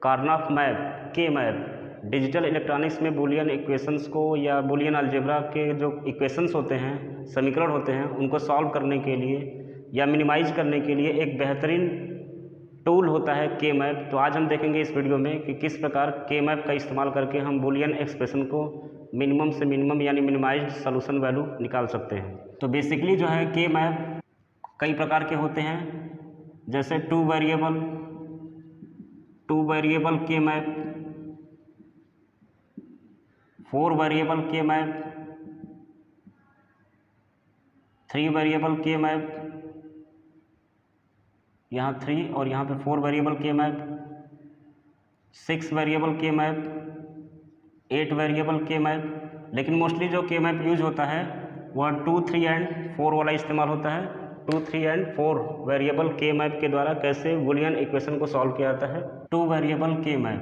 कार्नफ map, के map, digital electronics में Boolean equations को या बूलियन अलजेब्रा के जो इक्वेशंस होते हैं, समीकरण होते हैं, उनको सॉल्व करने के लिए या मिनिमाइज करने के लिए एक बेहतरीन टूल होता है के मैप। तो आज हम देखेंगे इस वीडियो में कि किस प्रकार के मैप का इस्तेमाल करके हम बूलियन एक्सप्रेशन को मिनिमम से मिनिमम यानी मिनिमाइज्ड सॉल्यूशन वैल्यू निकाल सकते हैं। तो बेसिकली जो है के मैप कई प्रकार के होते हैं, जैसे टू वेरिएबल के मैप, 4 वेरिएबल के मैप, 3 वेरिएबल के मैप, यहाँ 3 और यहाँ पे 4 वेरिएबल के मैप, 6 वेरिएबल के मैप, 8 वेरिएबल के मैप। लेकिन मोस्टली जो के मैप यूज होता है वह 2, 3 एंड 4 वाला इस्तेमाल होता है। 2, 3 एंड 4 वेरिएबल के मैप के द्वारा कैसे बूलियन इक्वेशन को सॉल्व किया जाता है। 2 वेरिएबल के मैप,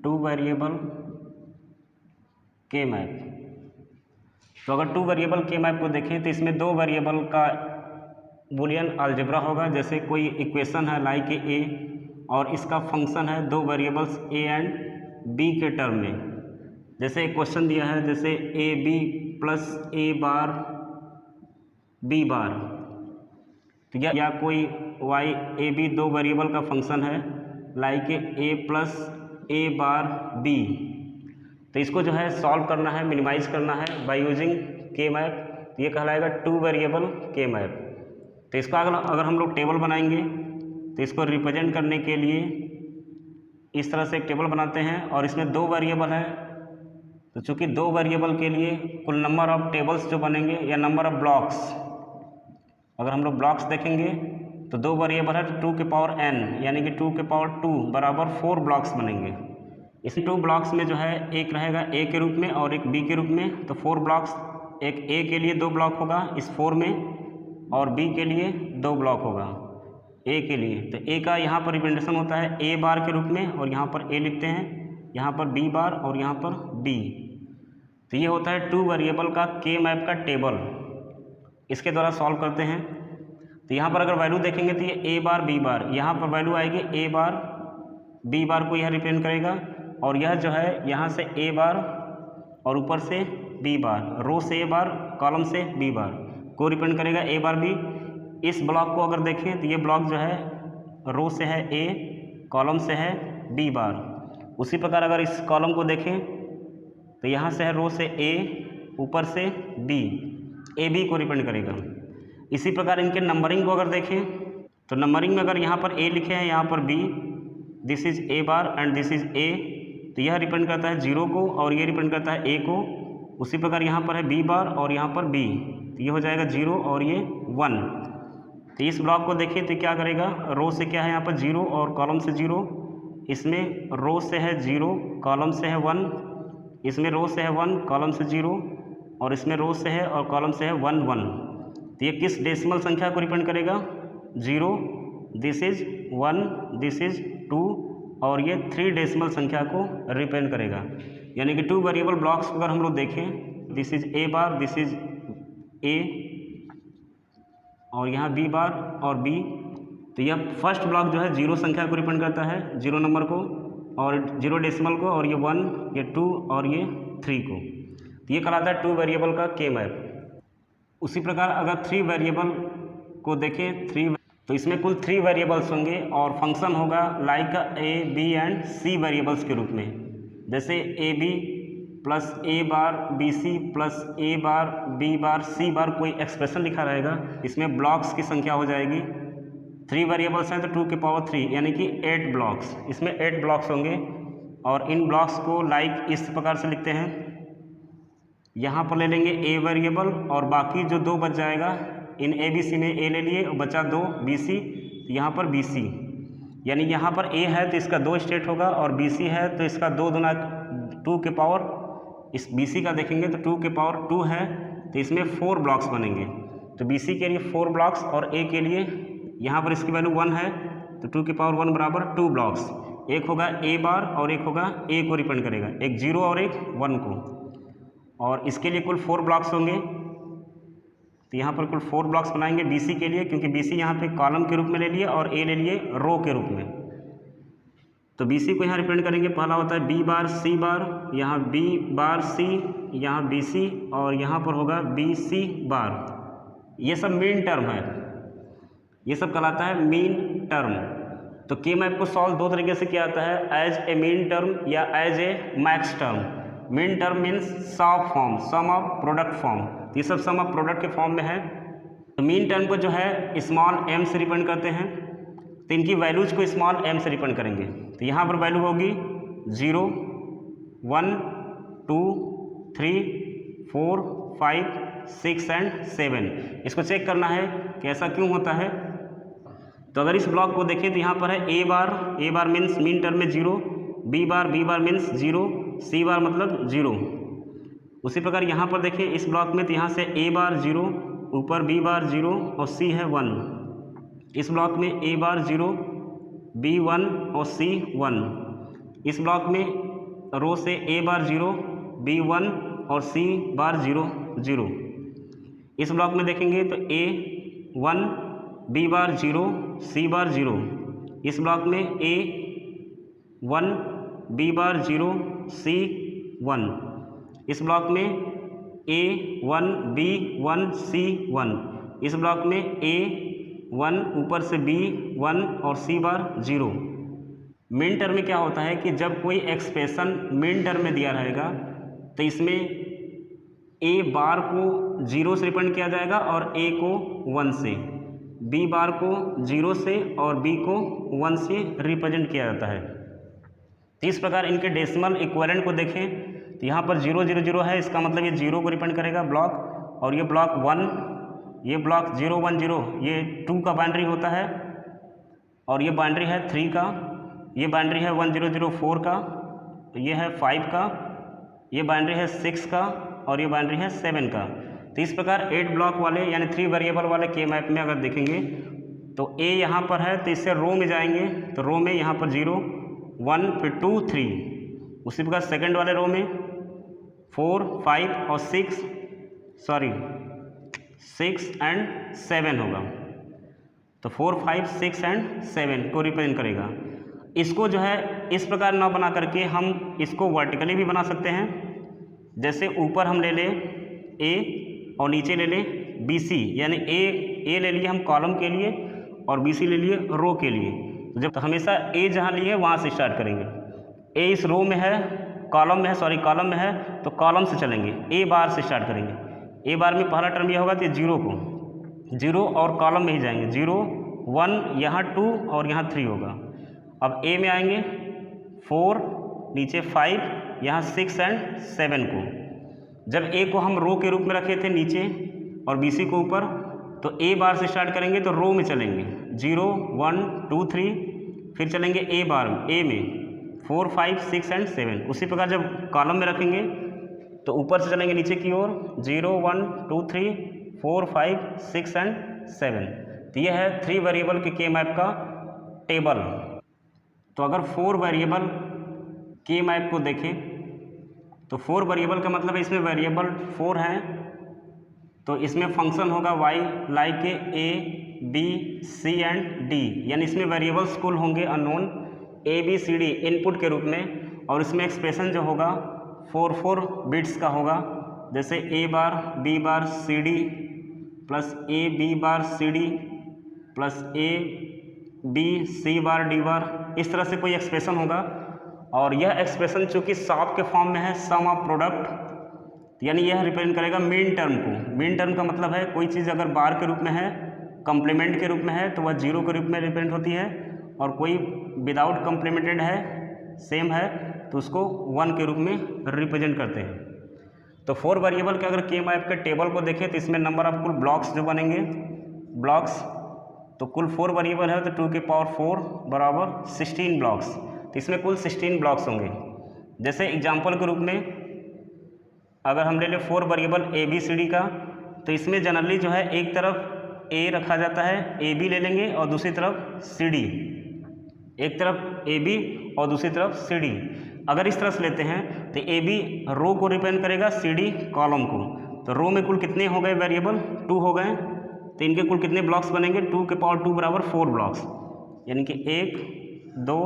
2 वेरिएबल के मैप। तो अगर 2 वेरिएबल के मैप को देखें तो इसमें 2 वेरिएबल का बूलियन अलजेब्रा होगा। जैसे कोई इक्वेशन है लाइक ए और इसका फंक्शन है 2 वेरिएबल्स ए एंड बी के टर्म में। जैसे एक क्वेश्चन दिया है, जैसे A B plus A bar B bar, तो या कोई वाई ए बी 2 वेरिएबल का फंक्शन है like A plus A bar B. तो इसको जो है सॉल्व करना है, मिनिमाइज करना है बाय यूजिंग के मैप। ये कहलाएगा 2 वेरिएबल के मैप। तो इसका अगर हम लोग टेबल बनाएंगे तो इसको रिप्रेजेंट करने के लिए इस तरह से एक टेबल बनाते हैं और इसमें 2 वेरिएबल है। तो चूँकि 2 वेरिएबल के लिए कुल नंबर ऑफ टेबल्स जो बनेंगे या नंबर ऑफ ब्लॉक्स, अगर हम लोग ब्लॉक्स देखेंगे तो 2 वेरिएबल है तो 2 के पावर n यानी कि 2 के पावर 2 बराबर 4 ब्लॉक्स बनेंगे। इस 2 ब्लॉक्स में जो है एक रहेगा a के रूप में और एक b के रूप में। तो 4 ब्लॉक्स, एक a के लिए 2 ब्लॉक होगा इस 4 में और b के लिए 2 ब्लॉक होगा a के लिए। तो a का यहाँ पर रिप्रेजेंटेशन होता है a बार के रूप में और यहाँ पर a लिखते हैं, यहाँ पर b बार और यहाँ पर b। तो ये होता है 2 वेरिएबल का के मैप का टेबल। इसके द्वारा सॉल्व करते हैं। तो यहाँ पर अगर वैल्यू देखेंगे तो ये a बार b बार, यहाँ पर वैल्यू आएगी a बार b बार को यह रिप्रेजेंट करेगा और यह जो है यहाँ से a बार और ऊपर से b बार, रो से a बार कॉलम से b बार को रिप्रेजेंट करेगा a बार b। इस ब्लॉक को अगर देखें तो ये ब्लॉक जो है रो से है a, कॉलम से है b बार। उसी प्रकार अगर इस कॉलम को देखें तो यहाँ से है रो से a, ऊपर से b, ए बी को रिप्रेजेंट करेगा। इसी प्रकार इनके नंबरिंग को अगर देखें तो नंबरिंग में अगर यहाँ पर a लिखे हैं, यहाँ पर b, this is a bar and this is a, तो यह रिप्रेजेंट करता है 0 को और ये रिप्रेजेंट करता है a को। उसी प्रकार यहाँ पर है b बार और यहाँ पर b, तो ये हो जाएगा 0 और ये 1। तो इस ब्लॉक को देखिए तो क्या करेगा, रो से क्या है यहाँ पर 0 और कॉलम से 0, इसमें रो से है 0, कॉलम से है 1, इसमें रो से है 1, कॉलम से 0 और इसमें रो से है और कॉलम से है 1, 1। तो ये किस डेसिमल संख्या को रिप्रेजेंट करेगा, 0, दिस इज 1, दिस इज 2 और ये 3 डेसिमल संख्या को रिप्रेजेंट करेगा। यानी कि 2 वेरिएबल ब्लॉक्स अगर हम लोग देखें, this is a bar, this is a और यहाँ b बार और b। तो यह फर्स्ट ब्लॉक जो है 0 संख्या को रिप्रेजेंट करता है, 0 नंबर को और 0 डेसिमल को, और ये 1, ये 2 और ये 3 को। तो ये कहलाता है 2 वेरिएबल का के मैप। उसी प्रकार अगर 3 वेरिएबल को देखें, 3, तो इसमें कुल 3 वेरिएबल्स होंगे और फंक्शन होगा like a, b and c variables के रूप में। जैसे A B plus a bar B C plus a bar b bar c bar कोई एक्सप्रेशन लिखा रहेगा। इसमें ब्लॉक्स की संख्या हो जाएगी, 3 वेरिएबल्स हैं तो 2 के पावर 3 यानी कि 8 ब्लॉक्स। इसमें 8 ब्लॉक्स होंगे और इन ब्लॉक्स को लाइक इस प्रकार से लिखते हैं। यहाँ पर ले लेंगे a वेरिएबल और बाकी जो 2 बच जाएगा, इन ए बी सी में a ले लिए और बचा 2 बी सी, तो यहाँ पर बी सी, यानी यहाँ पर a है तो इसका 2 स्टेट होगा और बी सी है तो इसका 2 दूना 2 के पावर, इस बी सी का देखेंगे तो 2 के पावर 2 है तो इसमें 4 ब्लॉक्स बनेंगे। तो बी सी के लिए 4 ब्लॉक्स और a के लिए यहाँ पर इसकी वैल्यू 1 है तो 2 के पावर 1 बराबर 2 ब्लॉक्स। एक होगा a बार और एक होगा a को रिप्रेजेंट करेगा, एक 0 और एक 1 को, और इसके लिए कुल 4 ब्लॉक्स होंगे। तो यहाँ पर कुल 4 ब्लॉक्स बनाएंगे BC के लिए, क्योंकि BC यहाँ पे कॉलम के रूप में ले लिए और A ले लिए रो के रूप में। तो बी सी को यहाँ रिप्रेजेंट करेंगे, पहला होता है बी बार सी बार, यहाँ बी बार सी, यहाँ बी सी और यहाँ पर होगा बी सी बार। ये सब मीन टर्म है, ये सब कहलाता है मीन टर्म। तो के मैप को सॉल्व दो तरीके से किया जाता है, एज ए मीन टर्म या as a max term. Mean term means sum of product form, ये सब सम ऑफ प्रोडक्ट के फॉर्म में है। तो मीन टर्म को जो है स्मॉल m से रिप्रेजेंट करते हैं, तो इनकी वैल्यूज को स्मॉल m से रिप्रेजेंट करेंगे। तो यहाँ पर वैल्यू होगी 0, 1, 2, 3, 4, 5, 6 एंड 7। इसको चेक करना है कि ऐसा क्यों होता है। तो अगर इस ब्लॉक को देखें तो यहाँ पर है A bar means mean term में 0, बी बार मीन्स 0, सी बार मतलब 0। उसी प्रकार यहाँ पर देखें इस ब्लॉक में, तो यहाँ से ए बार 0, ऊपर बी बार 0 और सी है 1। इस ब्लॉक में ए बार 0, बी 1 और सी 1। इस ब्लॉक में रो से ए बार 0, बी 1 और सी बार 0, 0। इस ब्लॉक में देखेंगे तो ए 1, बी बार 0, सी बार 0। इस ब्लॉक में ए 1, बी बार 0, सी 1। इस ब्लॉक में ए 1, बी 1, सी 1। इस ब्लॉक में ए 1, ऊपर से बी 1 और सी बार 0। मीन टर्म में क्या होता है कि जब कोई एक्सप्रेशन मीन टर्म में दिया रहेगा तो इसमें ए बार को 0 से रिप्रेजेंट किया जाएगा और ए को 1 से, बी बार को 0 से और बी को 1 से रिप्रेजेंट किया जाता है। तो इस प्रकार इनके डेसिमल इक्विवेलेंट को देखें तो यहाँ पर 0, 0, 0 है, इसका मतलब ये 0 को रिप्रेजेंट करेगा ब्लॉक, और ये ब्लॉक 1, ये ब्लॉक 0, 1, 0 ये 2 का बाउंड्री होता है, और ये बाउंड्री है 3 का, ये बाउंड्री है 1, 0, 0, 4 का, ये है 5 का, ये बाउंड्री है 6 का और ये बाउंड्री है 7 का। तो इस प्रकार 8 ब्लॉक वाले यानी 3 वेरिएबल वाले के मैप में अगर देखेंगे तो ए यहाँ पर है तो इससे रो में जाएंगे, तो रो में यहाँ पर 0, 1 फिर 2, 3। उसी प्रकार सेकंड वाले रो में 4, 5 और 6 एंड 7 होगा। तो 4, 5, 6 एंड 7 को रिप्रेजेंट करेगा। इसको जो है इस प्रकार ना बना करके हम इसको वर्टिकली भी बना सकते हैं। जैसे ऊपर हम ले लें ए और नीचे ले लें बी सी, यानी ए ले लिए हम कॉलम के लिए और बी सी ले लिए रो के लिए। तो जब हमेशा ए जहाँ लिए वहाँ से स्टार्ट करेंगे। ए इस रो में है, कॉलम में है तो कॉलम से चलेंगे, ए बार से स्टार्ट करेंगे। ए बार में पहला टर्म यह होगा तो 0 और कॉलम में ही जाएंगे, 0, 1 यहाँ 2 और यहाँ 3 होगा। अब ए में आएंगे 4, नीचे 5, यहाँ 6 एंड 7 को। जब ए को हम रो के रूप में रखे थे नीचे और बी सी को ऊपर, तो ए बार से स्टार्ट करेंगे तो रो में चलेंगे, 0, 1, 2, 3, फिर चलेंगे ए बार ए में 4, 5, 6 एंड 7। उसी प्रकार जब कॉलम में रखेंगे तो ऊपर से चलेंगे नीचे की ओर, 0, 1, 2, 3, 4, 5, 6 एंड 7। तो यह है 3 वेरिएबल के मैप का टेबल। तो अगर 4 वेरिएबल के मैप को देखें तो 4 वेरिएबल का मतलब इसमें वेरिएबल 4 हैं, तो इसमें फंक्शन होगा y like A B C and D, यानी इसमें वेरिएबल्स कुल होंगे unknown A B C D input के रूप में, और इसमें एक्सप्रेशन जो होगा 4 बिट्स का होगा। जैसे A bar B bar C D plus A B bar C D plus A B C bar D bar, इस तरह से कोई एक्सप्रेशन होगा। और यह एक्सप्रेशन चूँकि सॉप के फॉर्म में है, सम ऑफ प्रोडक्ट, यानी यह रिप्रेजेंट करेगा मीन टर्म को। मीन टर्म का मतलब है कोई चीज़ अगर बार के रूप में है, कम्प्लीमेंट के रूप में है तो वह 0 के रूप में रिप्रेजेंट होती है, और कोई विदाउट कम्प्लीमेंटेड है, सेम है, तो उसको 1 के रूप में रिप्रेजेंट करते हैं। तो 4 वेरिएबल के अगर के मैप के टेबल को देखें तो इसमें नंबर ऑफ कुल ब्लॉक्स जो बनेंगे, ब्लॉक्स तो कुल 4 वेरिएबल है तो 2 की पावर 4 बराबर 16 ब्लॉक्स। तो इसमें कुल 16 ब्लॉक्स होंगे। जैसे एग्जाम्पल के रूप में अगर हम ले लें 4 variable A B C D का, तो इसमें जनरली जो है एक तरफ ए रखा जाता है, ए बी ले लेंगे, और दूसरी तरफ सी डी, एक तरफ ए बी और दूसरी तरफ सी डी। अगर इस तरह से लेते हैं तो ए बी रो को रिप्रेजेंट करेगा, सी डी कॉलम को। तो रो में कुल कितने हो गए वेरिएबल, 2 हो गए, तो इनके कुल कितने ब्लॉक्स बनेंगे, 2 के पावर 2 बराबर 4 ब्लॉक्स, यानी कि 1, 2,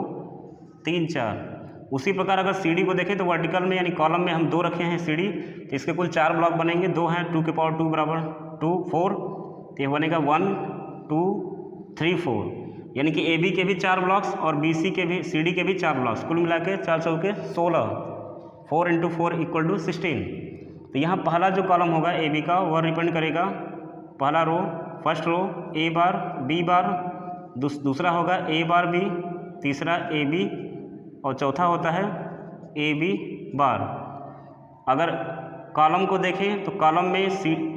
3 4। उसी प्रकार अगर सी डी को देखें तो वर्टिकल में यानी कॉलम में हम 2 रखे हैं सी डी, तो इसके कुल 4 ब्लॉक बनेंगे। 2 हैं 2 की पावर 2 बराबर 2 4, तो ये बनेगा 1 2 3 4, यानी कि ए बी के भी 4 ब्लॉक्स और बी सी के भी सी डी के भी 4 ब्लॉक्स, कुल मिला के 4 चौके 16, 4 × 4 = 16। तो यहाँ पहला जो कॉलम होगा ए बी का वह रिप्रेजेंट करेगा पहला रो, फर्स्ट रो ए बार बी बार, दूसरा होगा ए बार बी, तीसरा ए बी और चौथा होता है ए बी बार। अगर कॉलम को देखें तो कॉलम में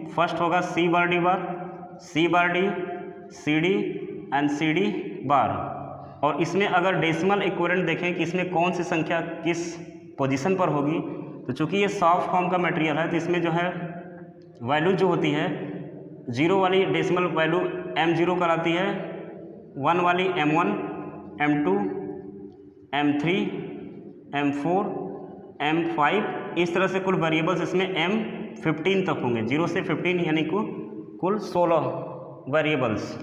फर्स्ट होगा C bar D bar, C bar D, C D and C D bar. और इसमें अगर डेसिमल इक्विवेलेंट देखें कि इसमें कौन सी संख्या किस पोजीशन पर होगी, तो चूंकि ये सॉफ्ट फॉर्म का मटेरियल है तो इसमें जो है वैल्यू जो होती है 0 वाली डेसिमल वैल्यू M0 कहलाती है, 1 वाली M1, M2, M3, M4, M5, इस तरह से कुल वेरिएबल्स इसमें M15 तक होंगे, 0 से 15 यानी कुल 16 वेरिएबल्स,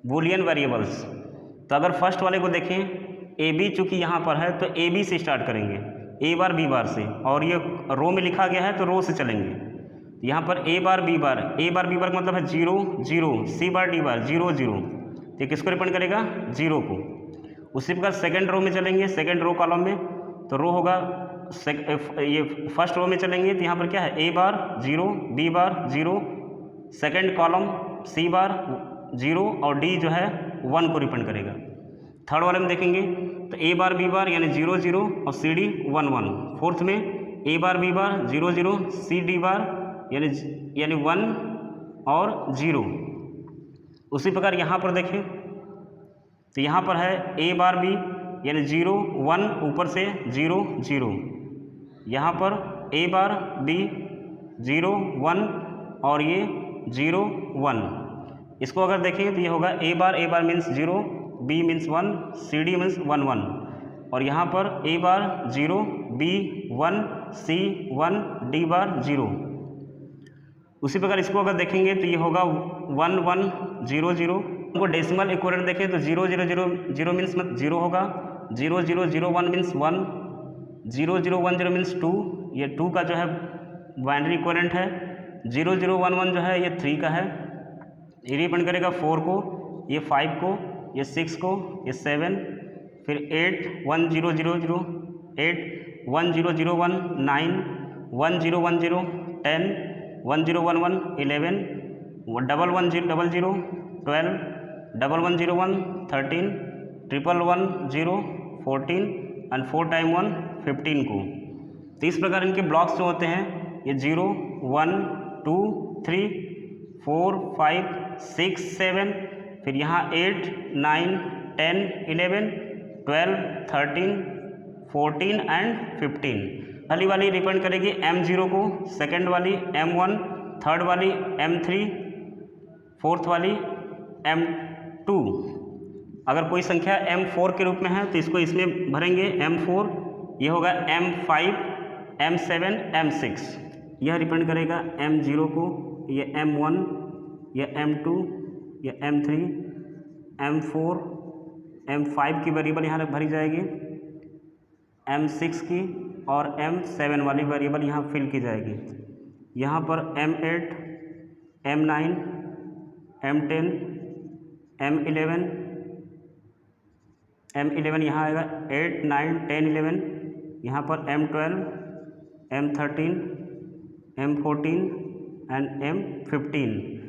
बूलियन वेरिएबल्स। तो अगर फर्स्ट वाले को देखें ए बी, चूँकि यहाँ पर है तो ए बी से स्टार्ट करेंगे, ए बार बी बार से, और ये रो में लिखा गया है तो रो से चलेंगे। यहाँ पर ए बार बी बार का मतलब है 0 0, सी बार डी बार 0 0, तो किसको रिप्रेजेंट करेगा 0 को। उसी प्रकार सेकंड रो में चलेंगे, सेकंड रो कॉलम में, तो रो होगा ये फर्स्ट रो में चलेंगे तो यहाँ पर क्या है A bar 0 B bar 0, second column C bar 0 और डी जो है 1 को रिप्रेजेंट करेगा। थर्ड वाले में देखेंगे तो ए बार बी बार यानी 0 0 और सी डी 1 1। फोर्थ में ए बार बी बार 0 0, सी डी बार यानी 1 और 0। उसी प्रकार यहाँ पर देखें तो यहाँ पर है ए बार बी यानी 0 1, ऊपर से 0 0, यहाँ पर ए बार बी 0 1 और ये 0 1। इसको अगर देखें तो ये होगा A bar means 0, B means 1, C D means 1 1, और यहाँ पर ए बार 0 बी 1 सी 1 डी बार 0। उसी प्रकार इसको अगर देखेंगे तो ये होगा 1 1 0 0। उनको डेसिमल इक्विवेलेंट देखें तो 0 0 0 0 मीन्स 0 होगा, 0 0 0 1 मीन्स 1, 0 0 1 0 मीन्स 2, ये 2 का जो है बाइनरी इक्विवेलेंट है। 0 0 1 1 जो है ये 3 का है, ये रिप्रेजेंट करेगा 4 को, ये 5 को, ये 6 को, ये 7, फिर 8 1 0 0 0 8 1 0 0 1 9 1 0 1 0 10 1 0 1 1 11 1 1 0 0 0 12 1 1 0 1 13 1 1 0 14 एंड 4 टाइम 1 15 को। तो इस प्रकार इनके ब्लॉक्स जो होते हैं ये 0 1 2 3 4 5 6 7, फिर यहाँ 8 9 10 11 12 13 14 एंड 15। पहली वाली रिप्रेजेंट करेगी M0 को, सेकंड वाली M1, थर्ड वाली M3, फोर्थ वाली M2। अगर कोई संख्या M4 के रूप में है तो इसको इसमें भरेंगे M4, ये होगा M5 M7 M6, यह रिप्रेजेंट करेगा M0 को, ये M1, ये M2, ये M3, M4, M5 की वेरिएबल यहाँ भरी जाएगी, M6 की और M7 वाली वेरिएबल यहाँ फिल की जाएगी। यहाँ पर M8, M9, M10, M11 यहाँ आएगा 8 9 10 11, यहाँ पर M12, M13, M14 and M15।